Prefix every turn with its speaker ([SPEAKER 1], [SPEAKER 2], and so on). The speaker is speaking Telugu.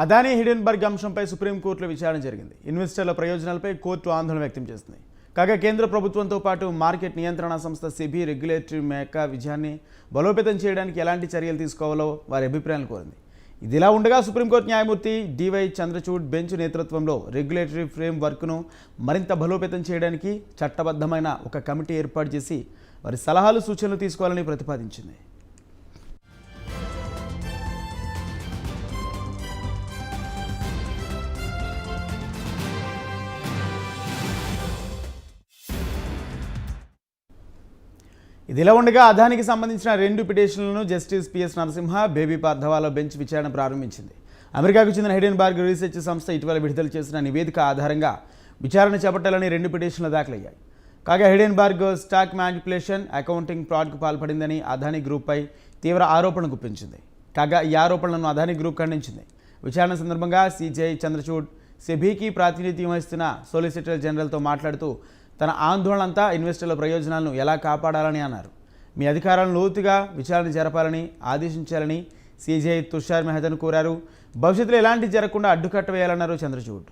[SPEAKER 1] అదానీ హిడెన్బర్గ్ అంశంపై సుప్రీంకోర్టులో విచారణ జరిగింది. ఇన్వెస్టర్ల ప్రయోజనాలపై కోర్టు ఆందోళన వ్యక్తం చేస్తుంది. కాగా కేంద్ర ప్రభుత్వంతో పాటు మార్కెట్ నియంత్రణ సంస్థ సెబీ రెగ్యులేటరీ మేక విజయాన్ని బలోపేతం చేయడానికి ఎలాంటి చర్యలు తీసుకోవాలో వారి అభిప్రాయాలు కోరింది. ఇదిలా ఉండగా సుప్రీంకోర్టు న్యాయమూర్తి డివై చంద్రచూడ్ బెంచ్ నేతృత్వంలో రెగ్యులేటరీ ఫ్రేమ్ వర్క్ను మరింత బలోపేతం చేయడానికి చట్టబద్ధమైన ఒక కమిటీ ఏర్పాటు చేసి వారి సలహాలు సూచనలు తీసుకోవాలని ప్రతిపాదించింది. ఇదిలా ఉండగా అదానికి సంబంధించిన 2 పిటిషన్లను జస్టిస్ పిఎస్ నరసింహ, బేబీ పార్థవాల బెంచ్ విచారణ ప్రారంభించింది. అమెరికాకు చెందిన హిడెన్బర్గ్ రీసెర్చ్ సంస్థ ఇటీవల విడుదల చేసిన నివేదిక ఆధారంగా విచారణ చేపట్టాలని 2 పిటిషన్లు దాఖలయ్యాయి. కాగా హిడెన్బర్గ్ స్టాక్ మ్యానిపులేషన్, అకౌంటింగ్ ఫ్రాడ్కు పాల్పడిందని అదానీ గ్రూప్పై తీవ్ర ఆరోపణలు గుప్పించింది. కాగా ఈ ఆరోపణలను అదానీ గ్రూప్ ఖండించింది. విచారణ సందర్భంగా సిజేఐ చంద్రచూడ్ సెబీకి ప్రాతినిధ్యం వహిస్తున్న సొలిసిటర్ జనరల్తో మాట్లాడుతూ తన ఆందోళన అంతా ఇన్వెస్టర్ల ప్రయోజనాలను ఎలా కాపాడాలని అన్నారు. మీ అధికారాలను లోతుగా విచారణ జరపాలని ఆదేశించాలని సిజేఐ తుషార్ మెహతాను కోరారు. భవిష్యత్తులో ఎలాంటి జరగకుండా అడ్డుకట్ట వేయాలన్నారు చంద్రచూడ్.